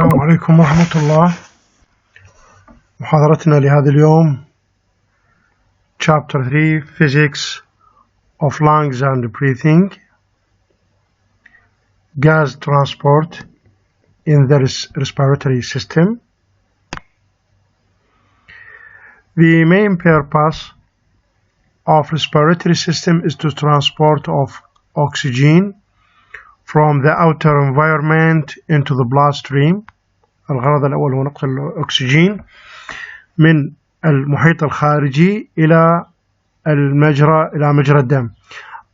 السلام عليكم ورحمة الله. محاضرتنا لهذا اليوم Chapter 3 Physics of Lungs and Breathing, Gas Transport in the Respiratory System. The main purpose of respiratory system is to transport of oxygen from the outer environment into the bloodstream. الغرض الأول هو نقل الأكسجين من المحيط الخارجي إلى مجرى الدم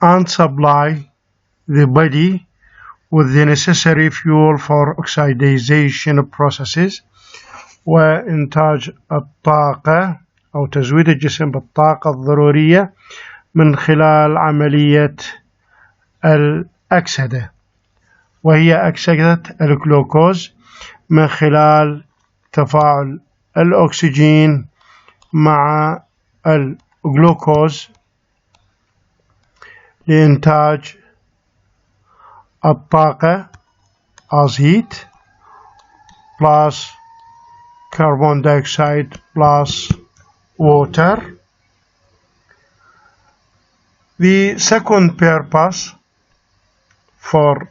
and supply the body with the necessary fuel for oxidation processes وإنتاج الطاقة أو تزويد الجسم بالطاقة الضرورية من خلال عملية الأكسدة، وهي أكسدة الجلوكوز من خلال تفاعل الأكسجين مع الجلوكوز لإنتاج الطاقة as heat plus carbon dioxide plus water. The second purpose for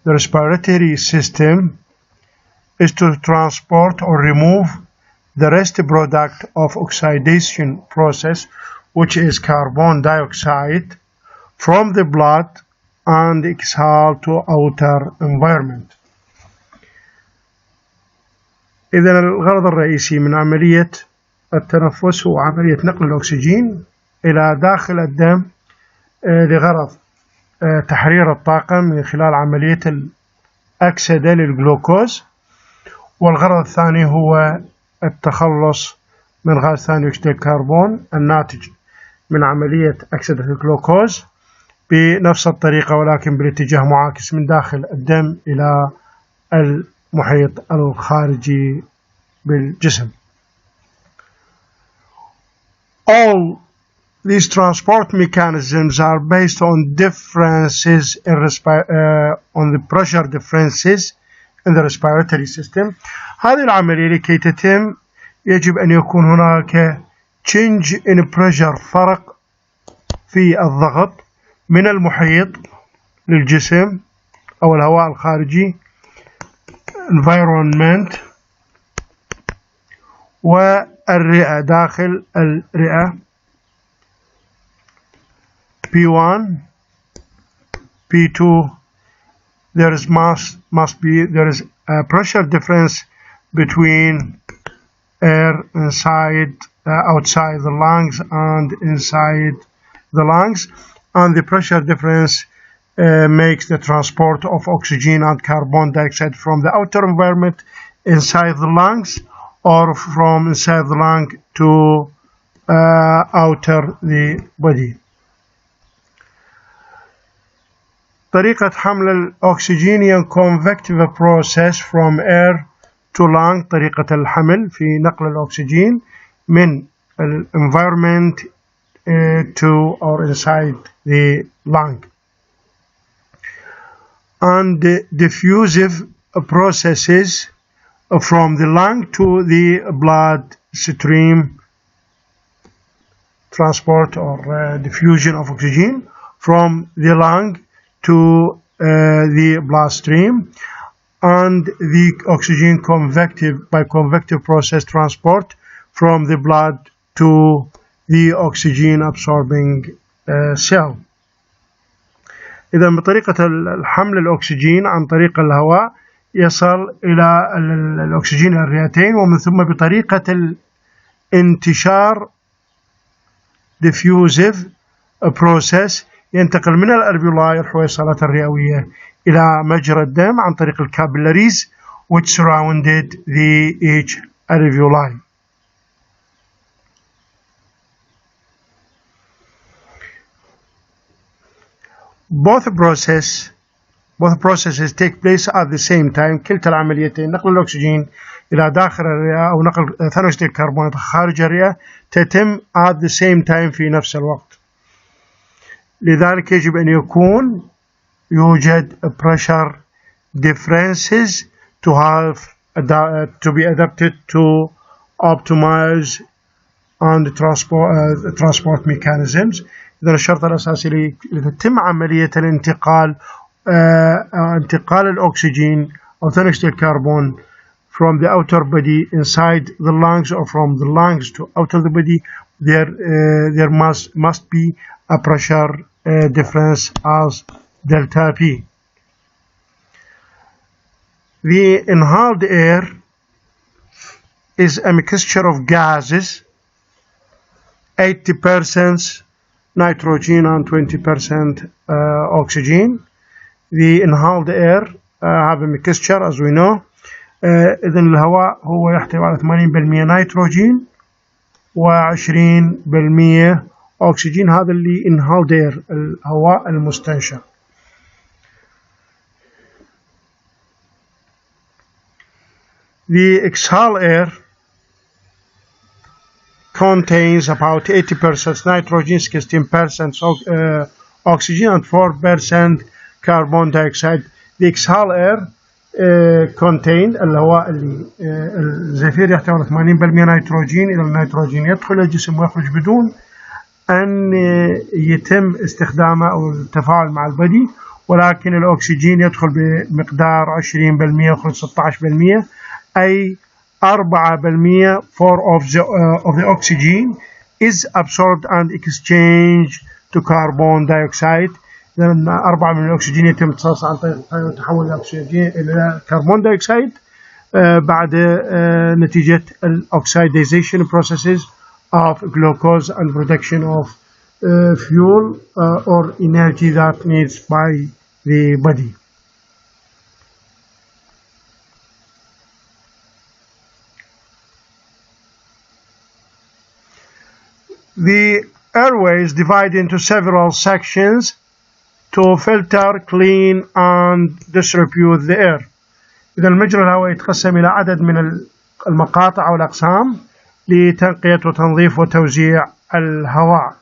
the respiratory system is to transport or remove the rest product of oxidation process, which is carbon dioxide, from the blood and exhale to outer environment. إذن الغرض الرئيسي من عملية التنفس هو عملية نقل الأكسجين إلى داخل الدم لغرض تحرير الطاقة من خلال عملية الأكسدة للجلوكوز، والغرض الثاني هو التخلص من غاز ثاني أكسيد الكربون الناتج من عملية أكسدة الجلوكوز بنفس الطريقة ولكن بالاتجاه معاكس من داخل الدم إلى المحيط الخارجي بالجسم. All these transport mechanisms are based on differences in on the pressure differences in the respiratory system. هذه العملية لكي تتم يجب أن يكون هناك change in pressure، فرق في الضغط من المحيط للجسم أو الهواء الخارجي environment والرئة داخل الرئة P1 P2. there is a pressure difference between air outside the lungs and inside the lungs, and the pressure difference makes the transport of oxygen and carbon dioxide from the outer environment inside the lungs or from inside the lung to outer the body. طريقة حمل الأكسجين هي convective process from air to lung. طريقة الحمل في نقل الأكسجين من environment to or inside the lung, and the diffusive processes from the lung to the blood stream, transport or diffusion of oxygen from the lung to the bloodstream, and the oxygen convective process transport from the blood to the oxygen absorbing cell. إذا بطريقة الحمل الأكسجين عن طريق الهواء يصل إلى الأكسجين الرئتين، ومن ثم بطريقة الانتشار diffusive process ينتقل من الألفيولاي الحويصلات الرئوية إلى مجرى الدم عن طريق الكابيلاريز which surrounded each alveoli. Both processes take place at the same time. كلتا العمليتين نقل الأكسجين إلى داخل الرئة أو نقل ثاني أكسيد الكربون خارج الرئة تتم at the same time في نفس الوقت. لذلك يجب أن يوجد pressure differences to to have to be adapted to optimize and transport mechanisms. إذا الشرط الأساسي لتتم عملية الانتقال انتقال الأكسجين أو ثاني أكسيد الكربون from the outer body inside the lungs or from the lungs to out of the body, there must be a pressure difference as delta P. The inhaled air is a mixture of gases, 80% nitrogen and 20% oxygen. The inhaled air have a mixture as we know. إذن الهواء هو يحتوي على 80% نيتروجين و20% أكسجين. هذا اللي inhaled air الهواء المستنشق. The exhaled air contains about 80% nitrogen, 16% oxygen and 4% carbon dioxide. The exhaled air contained الهواء اللي الزفير يحتوي على 80% نيتروجين. إذا النيتروجين يدخل الجسم ويخرج بدون أن يتم استخدامه أو التفاعل مع البدي، ولكن الأكسجين يدخل بمقدار 20% ويخرج 16%، أي 4% of the oxygen is absorbed and exchanged to carbon dioxide. لأن 4 من الأكسجين يتم امتصاصه عن طريق تحول الأكسجين إلى كربون دايوكسيد بعد نتيجة الأكسيديزيشن processes of glucose and production of fuel or energy that needs by the body. The airway is divided into several sections to filter, clean and distribute the air. إذا المجرى الهوائي يتقسم إلى عدد من المقاطع أو الأقسام لتنقية وتنظيف وتوزيع الهواء.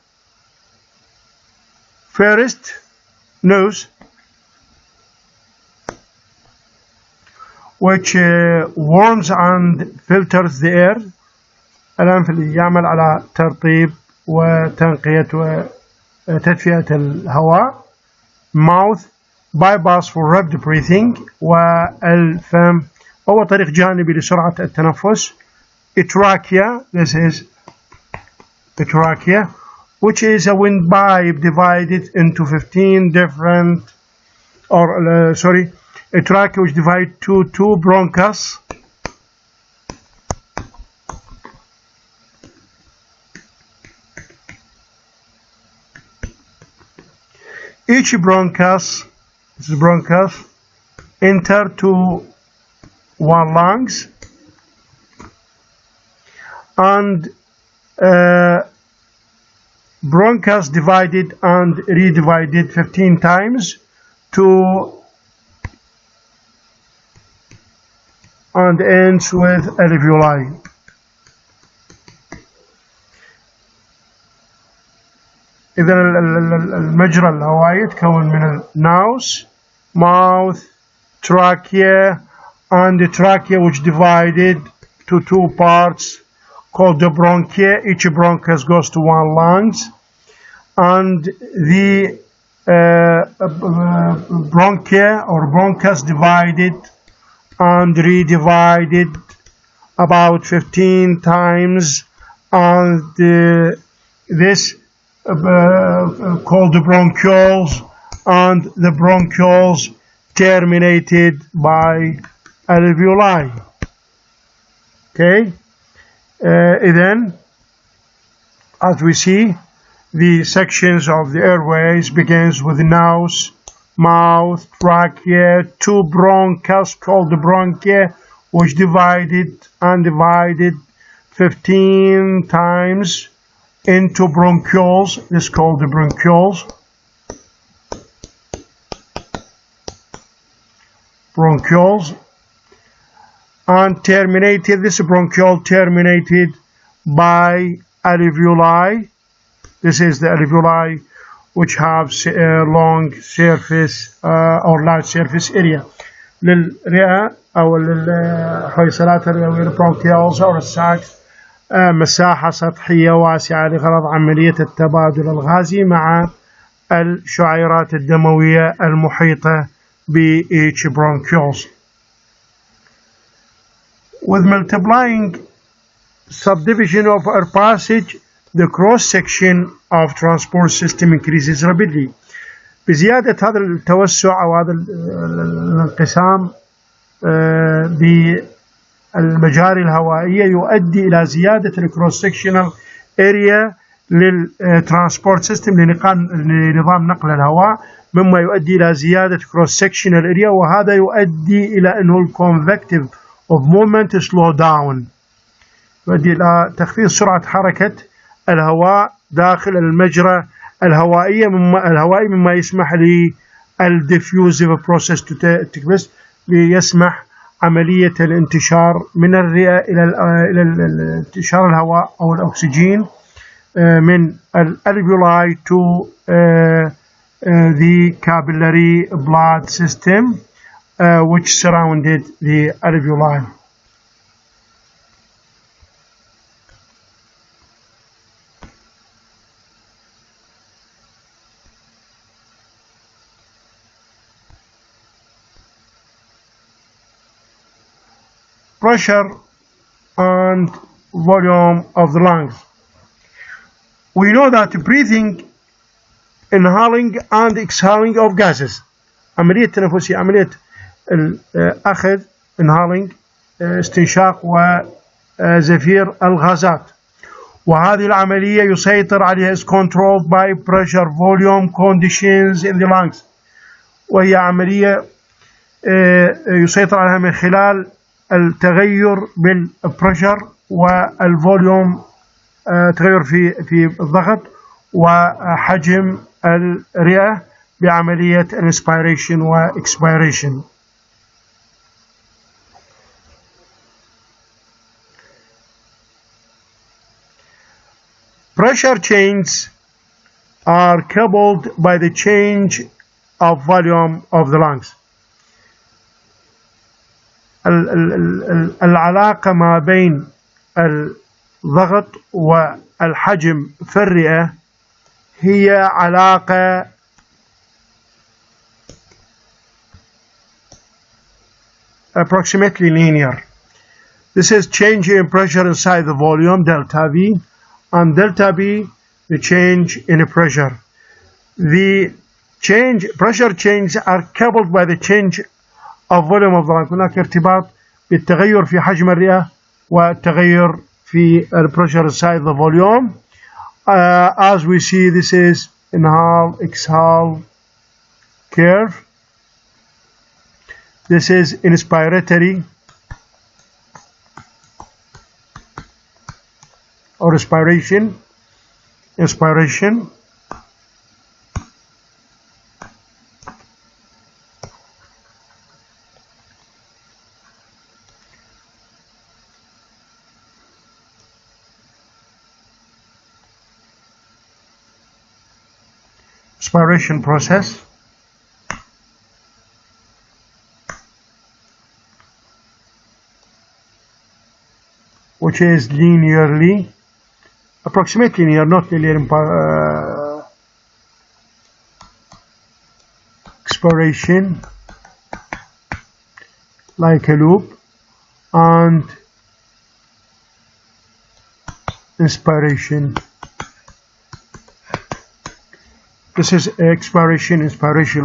First, nose, which warms and filters the air. الأنف اللي يعمل على ترطيب وتنقية وتدفئة الهواء. Mouth, bypass for rapid breathing. والفم هو طريق جانبي لسرعة التنفس. Trachea, this is the trachea, which is a windpipe divided into 15 different, a trachea which divided to 2 bronchus. Each bronchus, this is bronchus, enter to one lungs and bronchus divided and redivided 15 times to and ends with alveoli. إذا المجرى الهوائي يتكون من nose, mouth, trachea, and the trachea which divided to 2 parts called the bronchia. Each bronchus goes to one lungs, and the bronchia or bronchus divided and redivided about 15 times, and this called the bronchioles, and the bronchioles terminated by alveoli. Okay, then as we see, the sections of the airways begins with the nose, mouth, trachea, 2 bronchus called the bronchia, which divided and divided 15 times into bronchioles. This is called the bronchioles. Bronchioles, and terminated, this bronchiole terminated by alveoli. This is the alveoli which have a long surface or large surface area. للرئة أو الحويصلات الرئوية البرونكيولز أو الساكس مساحة سطحية واسعة لغرض عملية التبادل الغازي مع الشعيرات الدموية المحيطة ب each bronchioles. With multiplying subdivision of air passage, the cross-section of transport system increases rapidly. بزيادة هذا التوسع أو هذا الانقسام بالمجاري الهوائية يؤدي إلى زيادة الكروس-sectional area للترانسبورت سيستم لنظام نقل الهواء، مما يؤدي إلى زيادة cross-sectional area، وهذا يؤدي إلى أنه الconvective of movement slow down، يؤدي إلى تخفيض سرعة حركة الهواء داخل المجرى الهوائي مما يسمح للديفيوزيف بروسيس تكبس، ليسمح عملية الانتشار من الرئة إلى انتشار الهواء أو الأكسجين من الألفيولاي to the capillary blood system which surrounded the alveoli. Pressure and volume of the lungs. We know that breathing, inhaling and exhaling of gases، عملية التنفسية، عملية الأخذ inhaling استنشاق وزفير الغازات، وهذه العملية يسيطر عليها is controlled by pressure volume conditions in the lungs، وهي عملية يسيطر عليها من خلال التغير بالبريشر والفوليوم، تغير في الضغط وحجم الرئة بعملية inspiration و expiration. Pressure changes are coupled by the change of volume of the lungs. العلاقة ما بين الضغط والحجم في الرئة هي علاقة approximately linear. This is change in pressure inside the volume, delta V, and delta V, the change in pressure. The pressure changes are coupled by the change of volume of the lung. هناك ارتباط بالتغير في حجم الرئة والتغير في pressure inside the volume. As we see, this is inhale, exhale curve. This is inspiratory or inspiration. Expiration process. Which is linearly, approximately linear, not linear, expiration like a loop, and inspiration. This is inspiration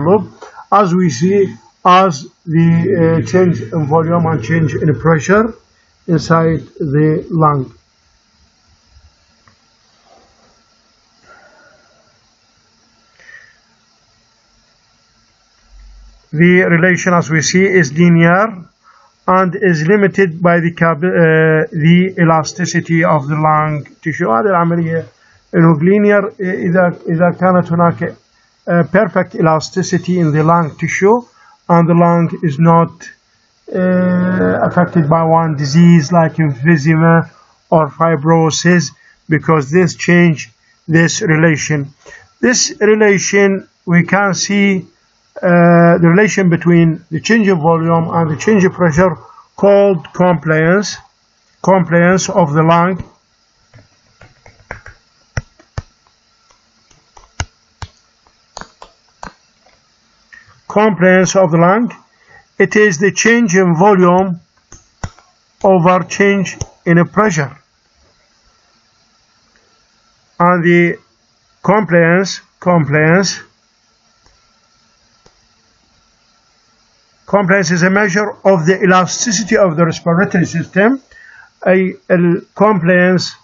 loop. As we see, as the change in volume and change in pressure inside the lung. The relation, as we see, is linear and is limited by the elasticity of the lung tissue. هذه العملية إنه linear إذا كانت هناك perfect elasticity in the lung tissue and the lung is not affected by one disease like emphysema or fibrosis, because this change this relation. This relation we can see the relation between the change in volume and the change in pressure called compliance of the lung. Compliance of the lung. It is the change in volume over change in pressure. And the compliance is a measure of the elasticity of the respiratory system. أي الكومبلينس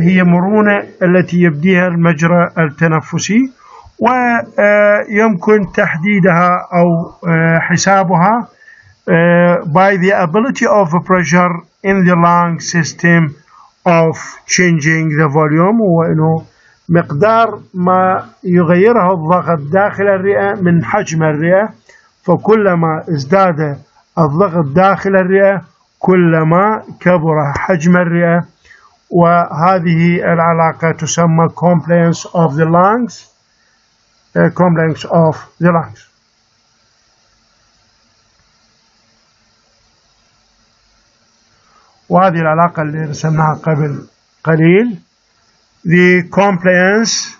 هي مرونة التي يبديها المجرى التنفسي، ويمكن تحديدها أو حسابها by the ability of pressure in the lung system of changing the volume، وإنه مقدار ما يغيره الضغط داخل الرئة من حجم الرئة، فكلما ازداد الضغط داخل الرئة كلما كبر حجم الرئة، وهذه العلاقة تسمى compliance of the lungs. Compliance of the lungs. وهذه العلاقة اللي رسمناها قبل قليل. The compliance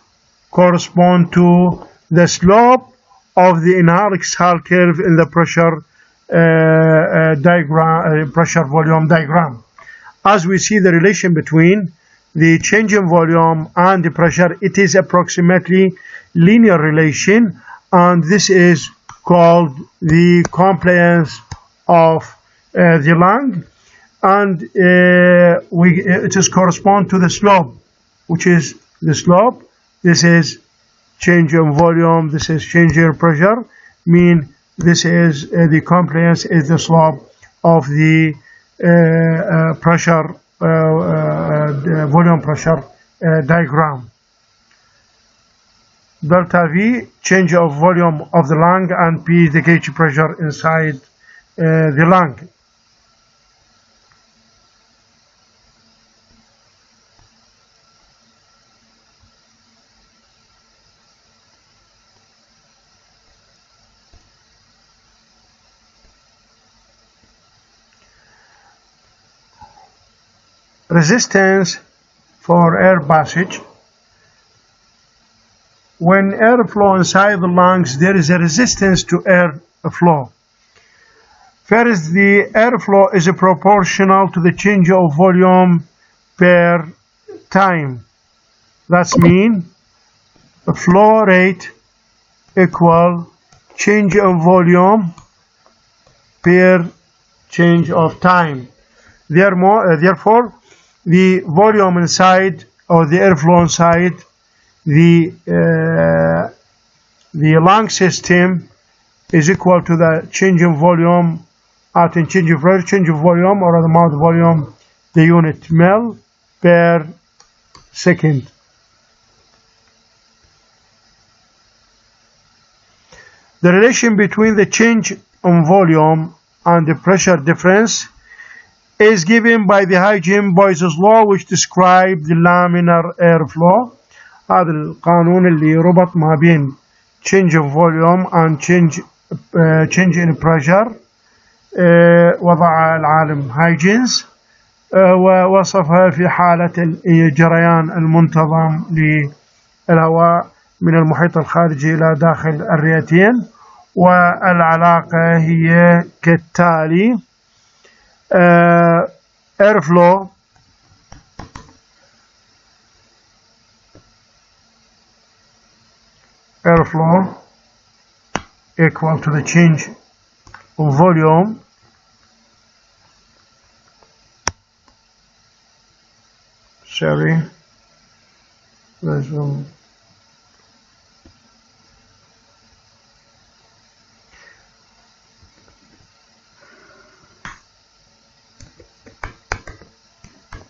correspond to the slope of the inhale-exhale curve in the pressure diagram, pressure volume diagram. As we see the relation between the change in volume and the pressure, it is approximately linear relation, and this is called the compliance of the lung, and it is correspond to the slope, which is the slope. This is change in volume, this is change in pressure, mean this is the compliance is the slope of the pressure volume pressure diagram. Delta V, change of volume of the lung, and P, the gauge pressure inside the lung. Resistance for air passage. When airflow inside the lungs, there is a resistance to airflow. First, the airflow is proportional to the change of volume per time. That means the flow rate equal change of volume per change of time. Therefore, the volume inside, or the airflow inside the lung system is equal to the change in volume at change of volume, or the amount of volume, the unit mil per second. The relation between the change in volume and the pressure difference is given by the Huygens-Boyce's law, which describes the laminar airflow. هذا القانون اللي ربط ما بين change of volume and change in pressure وضع العالم هايجنز ووصفها في حالة الجريان المنتظم للهواء من المحيط الخارجي إلى داخل الرئتين، والعلاقة هي كالتالي: airflow equal to the change of volume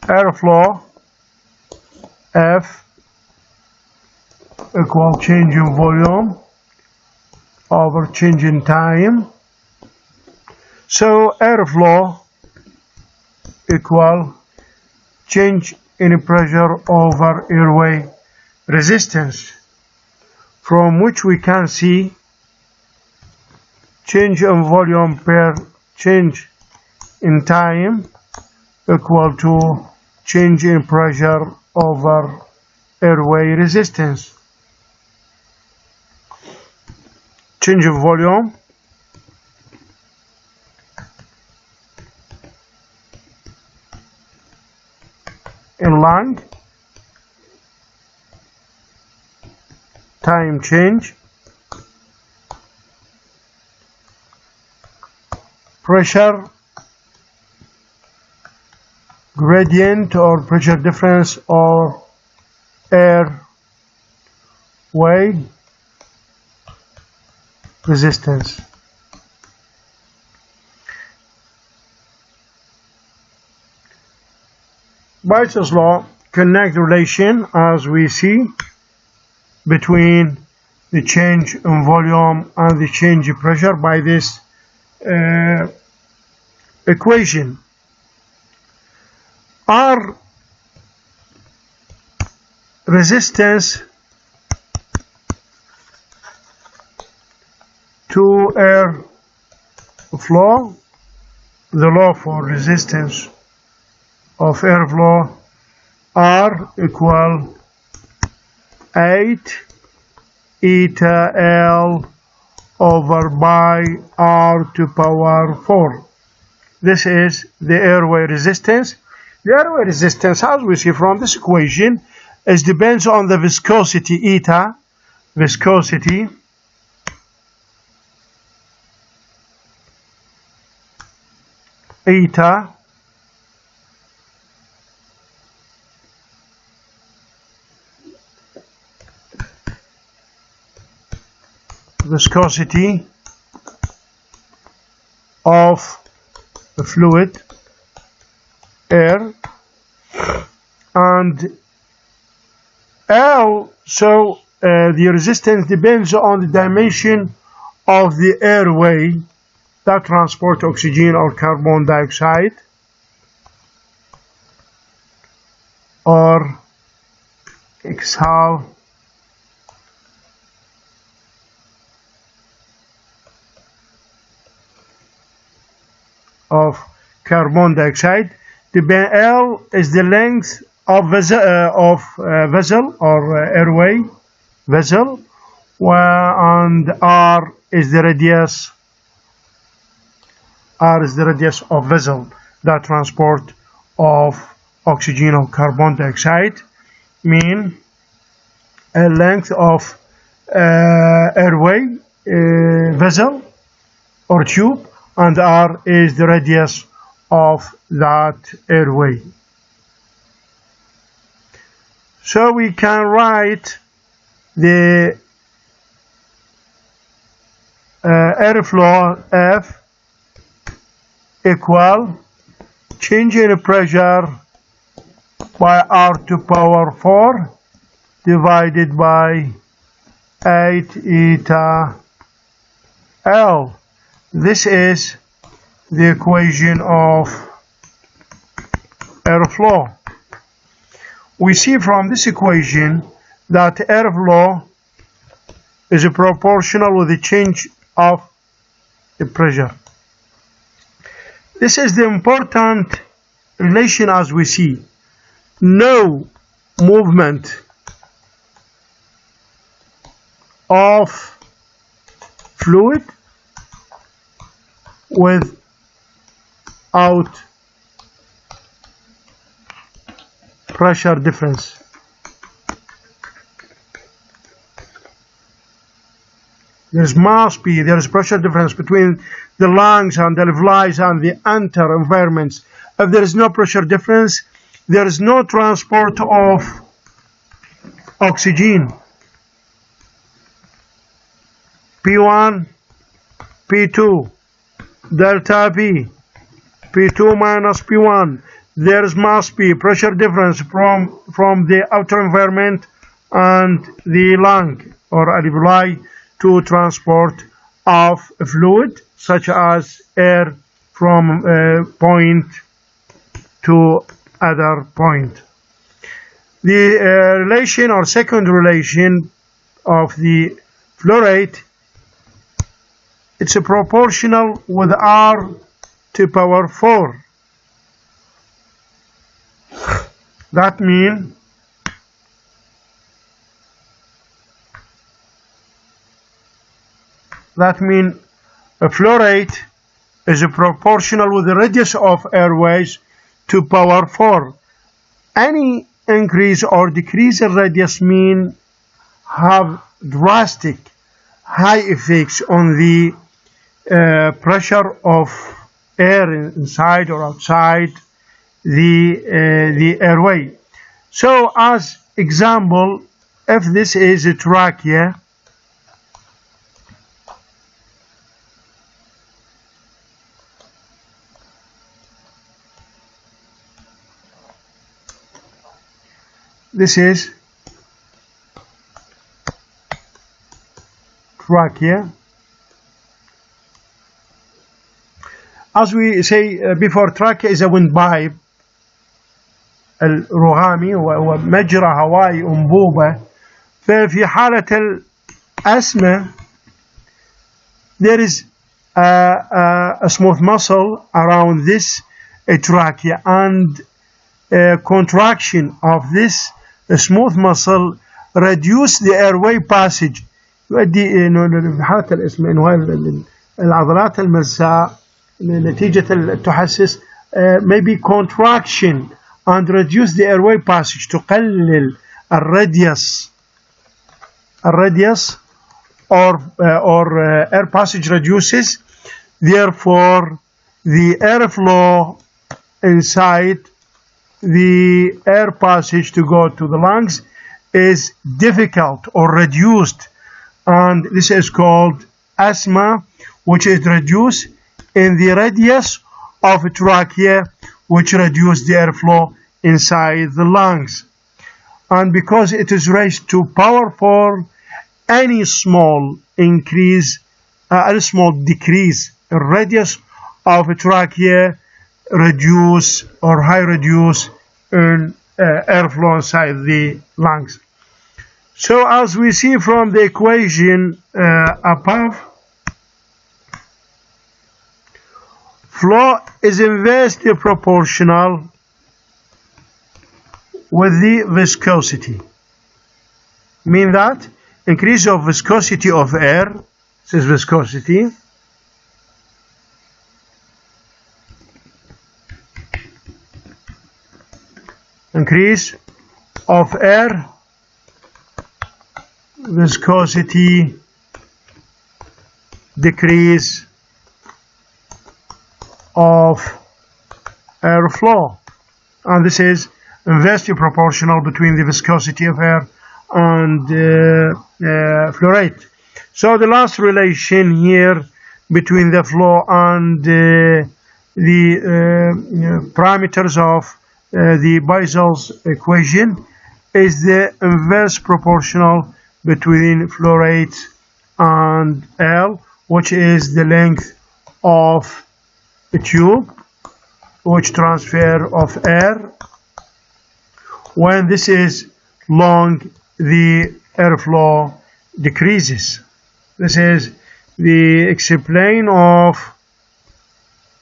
airflow F equal change in volume over change in time. So airflow equal change in pressure over airway resistance. from which we can see change in volume per change in time equal to change in pressure over airway resistance. Change in volume in length, time change, pressure gradient or pressure difference or airway resistance. Bytes' law connect the relation, as we see, between the change in volume and the change in pressure by this equation. R resistance to air flow, the law for resistance of airflow, R equal 8 eta L over by R to power 4. This is the airway resistance. The airway resistance, as we see from this equation, is depends on the viscosity eta, viscosity eta viscosity of the fluid air, and L, so the resistance depends on the dimension of the airway that transport oxygen or carbon dioxide or exhale of carbon dioxide. The L is the length of vessel or airway vessel, and R is the radius. R is the radius of vessel that transport of oxygen or carbon dioxide. Mean a length of airway vessel or tube, and R is the radius of that airway. So we can write the airflow F equal change in pressure by R to power 4 divided by 8 eta L. This is the equation of airflow. We see from this equation that airflow is proportional with the change of the pressure. This is the important relation, as we see. No movement of fluid without pressure difference. There is pressure difference between the lungs and the alveoli and the enter environments. If there is no pressure difference, there is no transport of oxygen. P1, P2, delta P, P2 minus P1. There must be pressure difference from the outer environment and the lung or alveoli to transport of fluid, such as air from point to other point. The relation or second relation of the flow rate, it's proportional with R to power 4. That means a flow rate is proportional with the radius of airways to power 4. Any increase or decrease in radius mean have drastic high effects on the pressure of air inside or outside the airway. So as example, if this is a trachea, this is trachea. As we say before, trachea is a windpipe الرغامي ومجرى هوائي أنبوبة. ففي حالة الأسمة there is a smooth muscle around this trachea, and contraction of this smooth muscle reduce the airway passage. يؤدي في حالة الأسمة إنه العضلات الملساء نتيجة التحسس maybe contraction and reduce the airway passage. تقلل الراديوس or air passage reduces, therefore the airflow inside the air passage to go to the lungs is difficult or reduced, and this is called asthma, which is reduced in the radius of a trachea, which reduce the airflow inside the lungs. And because it is raised to power 4, any small increase, any small decrease in radius of a trachea reduce or high reduce in airflow inside the lungs. So as we see from the equation above, flow is inversely proportional with the viscosity. Mean that increase of viscosity of air, this is viscosity, increase of air, viscosity, decrease of airflow, and this is inversely proportional between the viscosity of air and flow rate. So the last relation here between the flow and the parameters of the Beisel's equation is the inverse proportional between flow rate and L, which is the length of a tube, which transfer of air. When this is long, the airflow decreases. This is the explain of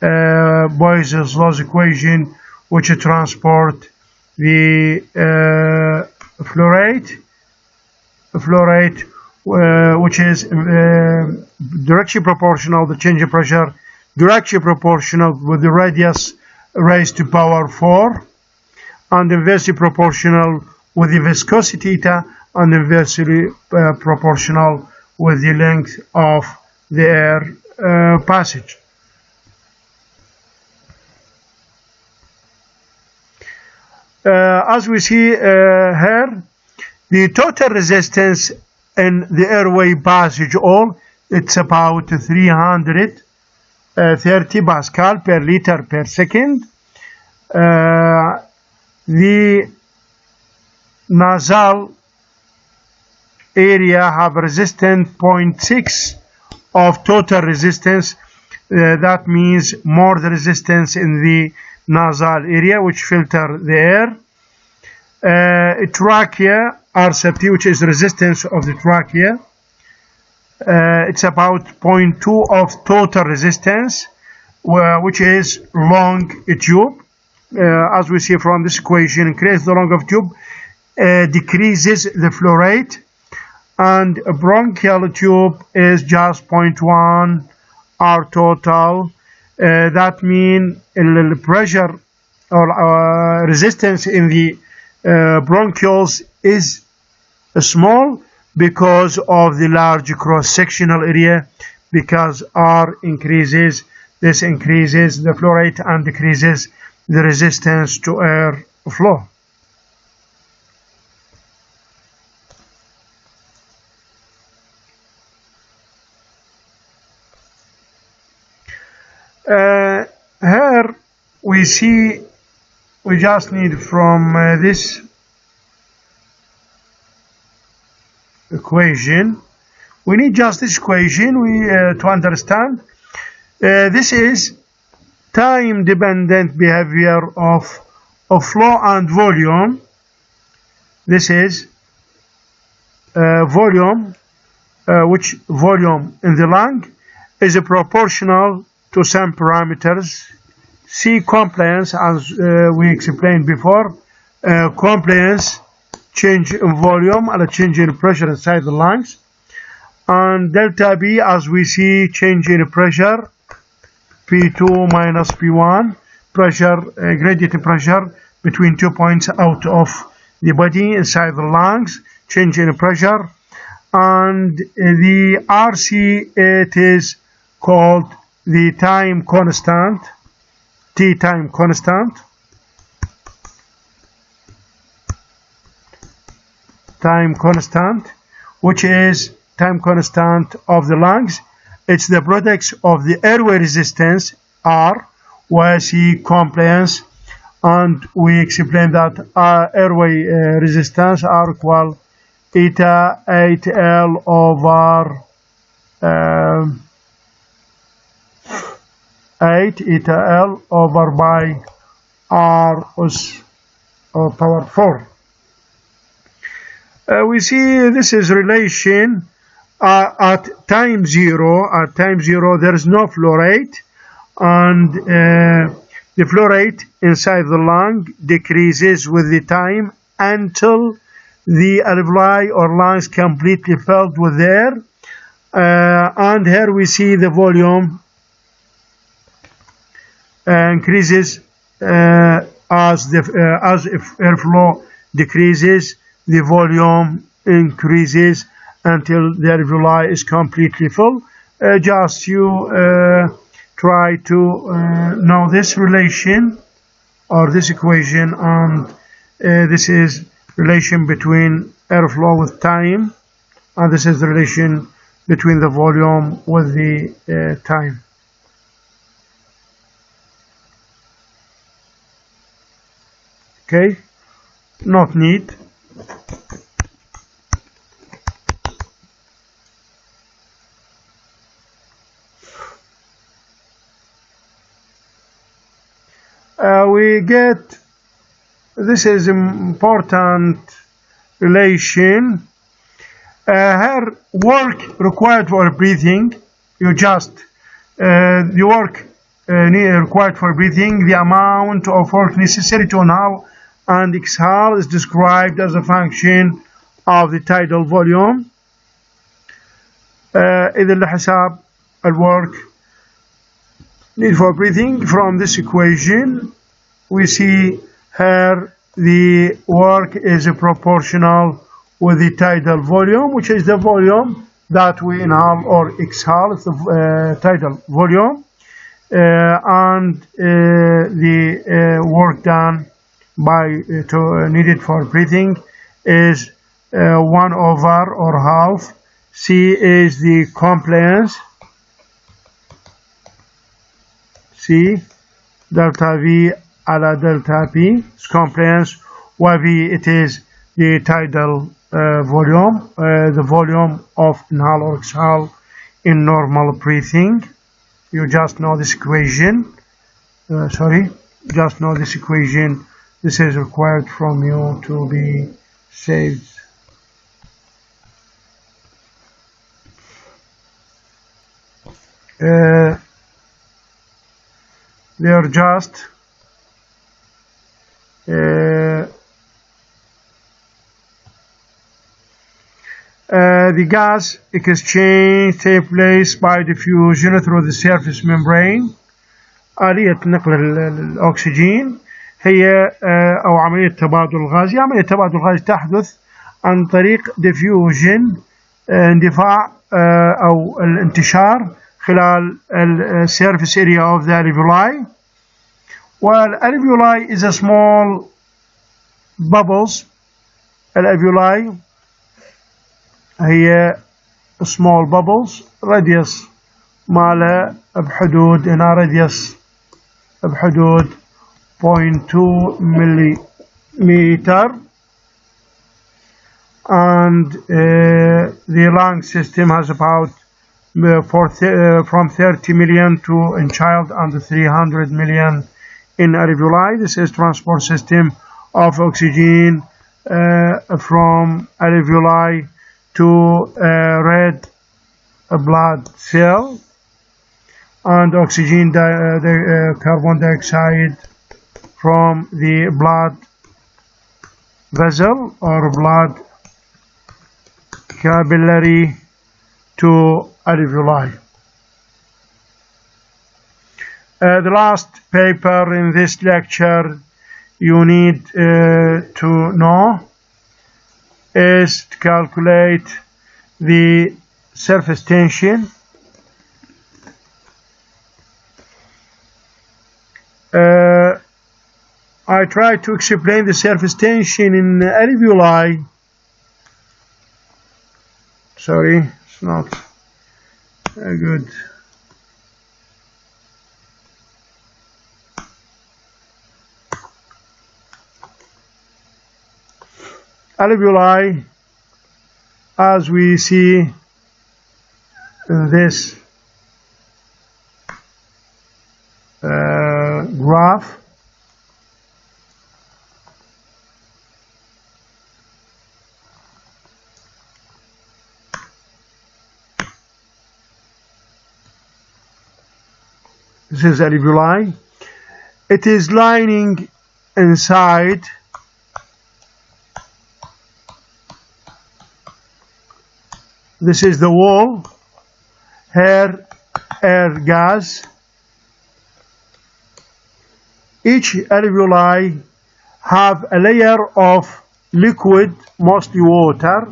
Boyle's laws equation, which transport the flow rate, which is directly proportional, the change in pressure, directly proportional with the radius raised to power 4, and inversely proportional with the viscosity theta, and inversely proportional with the length of the air passage. As we see here, the total resistance in the airway passage it's about 330 Pascal per liter per second. The nasal area have resistance 0.6 of total resistance. That means more the resistance in the nasal area, which filter the air. Trachea R sub T, which is the resistance of the trachea. It's about 0.2 of total resistance, which is long tube. As we see from this equation, increase the length of tube decreases the flow rate, and a bronchial tube is just 0.1 R total. That means the pressure or resistance in the bronchioles is small because of the large cross-sectional area. Because R increases, this increases the flow rate and decreases the resistance to air flow. Here we see, we just need from this equation, we need just this equation to understand. This is time dependent behavior of flow and volume. This is volume, which volume in the lung is proportional to some parameters. C compliance, as we explained before, compliance, change in volume and a change in pressure inside the lungs. And delta B, as we see, change in pressure, P2 minus P1, pressure, gradient pressure between 2 points out of the body inside the lungs, change in pressure. And the RC, it is called the time constant, T time constant, which is time constant of the lungs. It's the products of the airway resistance, R, where C compliance, and we explained that airway resistance R equal eta 8L over 8 eta L over by R us power 4. We see this is relation at time zero. At time zero there is no flow rate, and the flow rate inside the lung decreases with the time until the alveoli or lungs completely filled with air. And here we see the volume increases as if airflow decreases, the volume increases until the alveoli is completely full. Just you try to know this relation or this equation, and this is relation between airflow with time, and this is the relation between the volume with the time. Okay, not need. We get, this is important relation. Here, work required for breathing, you just, the work required for breathing, the amount of work necessary to inhale and exhale is described as a function of the tidal volume. إذا لحساب الwork need for breathing, from this equation we see here the work is proportional with the tidal volume, which is the volume that we inhale or exhale. It's the tidal volume, and the work done by needed for breathing is 1 over or half. C is the compliance, C delta V على delta P is compliance, while V it is the tidal volume, the volume of inhale or exhale in normal breathing. You just know this equation, just know this equation. This is required from you to be saved. they are just the gas exchange takes place by diffusion through the surface membrane. آلية نقل الأكسجين هي أو عملية تبادل الغازي. عملية تبادل الغاز تحدث عن طريق diffusion اندفاع أو الانتشار خلال surface area of the alveoli. والalveoli is a small bubbles. الalveoli هي small bubbles radius ماله بحدود هنا radius بحدود 0.2 millimeter, and the lung system has about from 30 million to in child and 300 million in alveoli. This is transport system of oxygen from alveoli to red blood cell, and oxygen carbon dioxide from the blood vessel or blood capillary to alveoli. The last paper in this lecture you need to know is to calculate the surface tension. I tried to explain the surface tension in alveoli. Sorry, it's not good. Alveoli, as we see in this graph, this is alveoli. It is lining inside this is the wall, here air gas. Each alveoli have a layer of liquid, mostly water.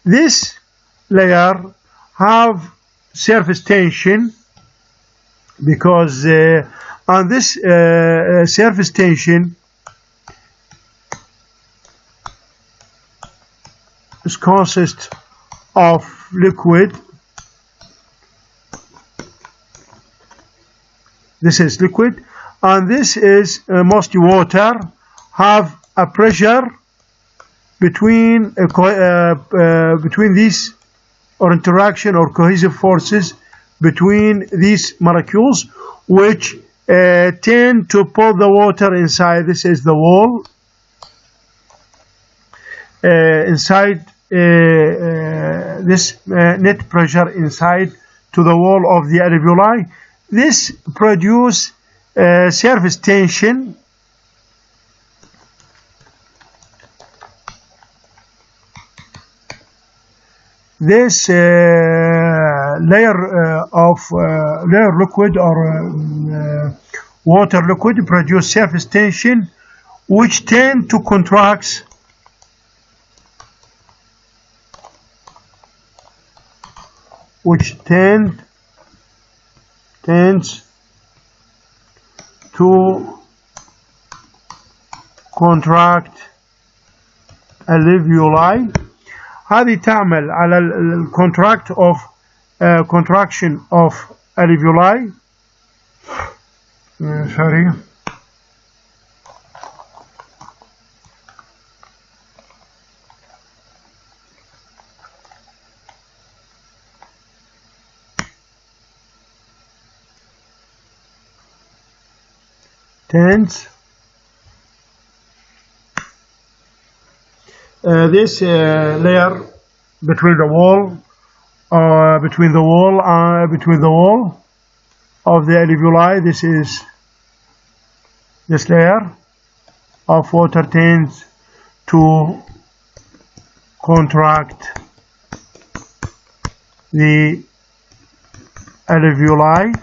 This layer have surface tension because on this surface tension is consists of liquid. This is liquid, and this is mostly water. Have a pressure between these, or interaction or cohesive forces between these molecules, which tend to pull the water inside. This is the wall. Inside this net pressure inside to the wall of the alveoli. This produce surface tension. This layer of layer liquid or water liquid produce surface tension, which tend to contract tends to contract alveoli. هذه تعمل على الكونتراكت of contraction of alveoli. Sorry. Tends this layer between the wall between the wall of the alveoli. This is this layer of water tends to contract the alveoli.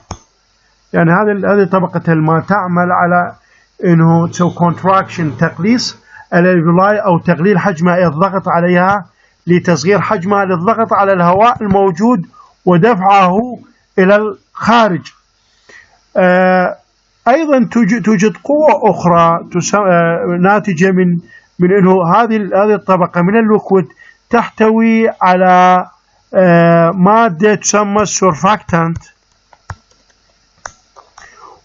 يعني هذه طبقة الماء تعمل على إنه تسوي contraction تقليص الالفيولاي أو تقليل حجمها، الضغط عليها لتصغير حجمها للضغط على الهواء الموجود ودفعه إلى الخارج. أيضا توجد قوة أخرى ناتجة من إنه هذه الطبقة من الليكويد تحتوي على مادة تسمى السورفاكتانت،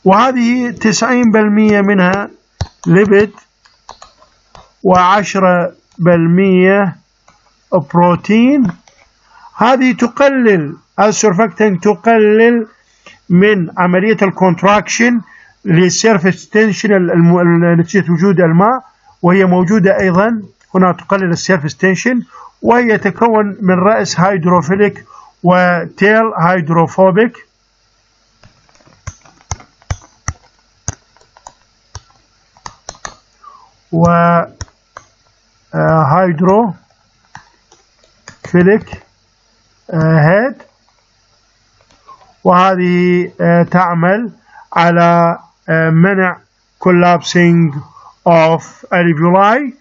وهذه 90% منها ليبيد و10% بروتين. هذه تقلل السورفاكتانت تقلل من عملية الكونتراكشن للسيرفيس تنشن نتيجة وجود الماء، وهي موجودة أيضا هنا تقلل السيرفيس تنشن، وهي تتكون من رأس هيدروفيليك وتيل هيدروفوبيك. و هيدروفيليك هيد، وهذه تعمل على منع collapsing of alveoli.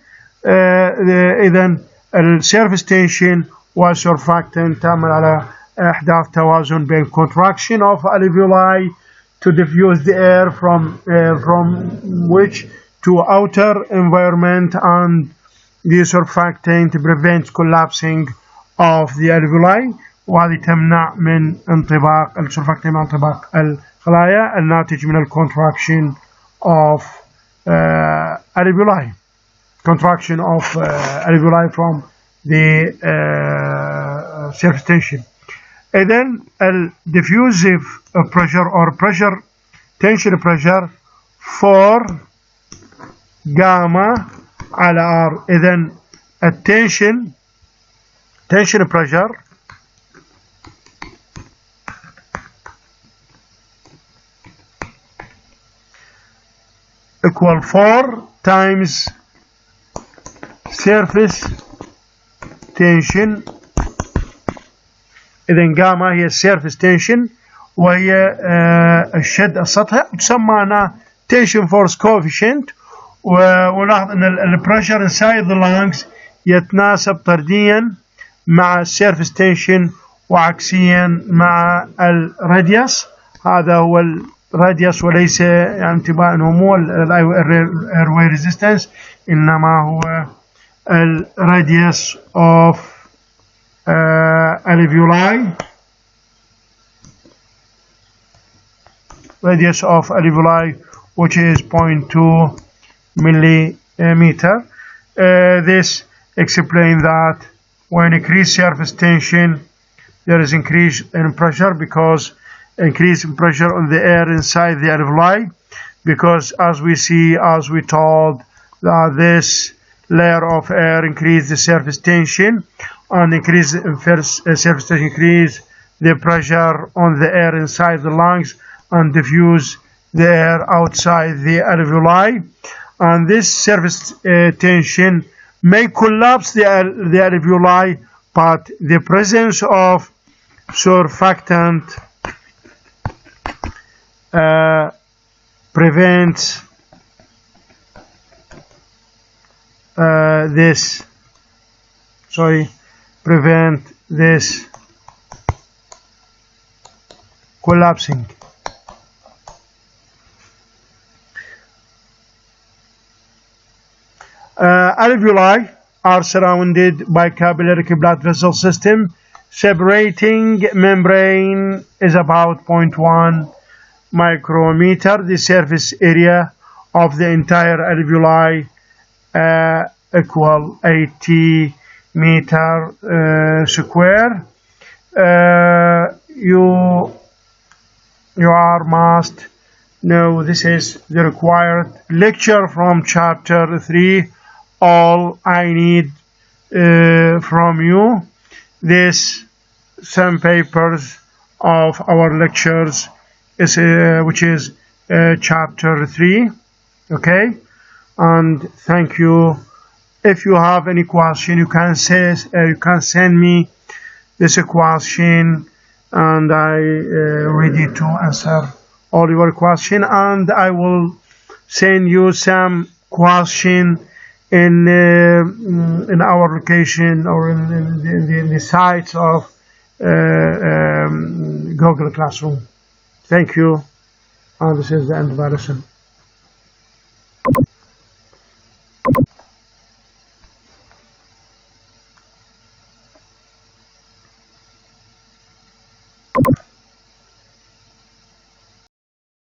إذن السيرفيس تنشن والسورفاكتنت تعمل على إحداث توازن بين contraction of alveoli to diffuse the air from which to outer environment, and the surfactant prevents collapsing of the alveoli، وهذه تمنع من انطباق السورفاكتنت من انطباق الخلايا الناتج من الكونتراكشن of alveoli، contraction of alveoli from the surface tension. إذن diffusive pressure or pressure tension pressure for gamma على R. إذن التنشن tension pressure equal 4 times surface tension. إذن gamma هي surface tension وهي الشد السطحي، تسمى هنا tension force coefficient. ولاحظ أن البريشر inside the lungs يتناسب طرديا مع السيرفيس تنشن وعكسيا مع الراديوس. هذا هو الراديوس، وليس يعني انتباه أنه مو Airway Resistance، إنما هو الراديوس of alveoli. Radius of alveoli, which is 0.2 millimeter. This explains that when increased surface tension, there is increase in pressure, because increase in pressure on the air inside the alveoli, because as we told that this layer of air increase the surface tension, and increase surface tension increase the pressure on the air inside the lungs and diffuse the air outside the alveoli. And this surface tension may collapse the alveoli, but the presence of surfactant prevents this collapsing. Alveoli are surrounded by capillary blood vessel system. Separating membrane is about 0.1 micrometer. The surface area of the entire alveoli equal 80 meter square. You must know this is the required lecture from chapter 3. All I need from you, this some papers of our lectures, which is chapter 3. Okay, and thank you. If you have any question, you can send me this question, and I ready to answer all your question, and I will send you some question in our location or in the sites of Google Classroom. Thank you, and this is the end of the lesson.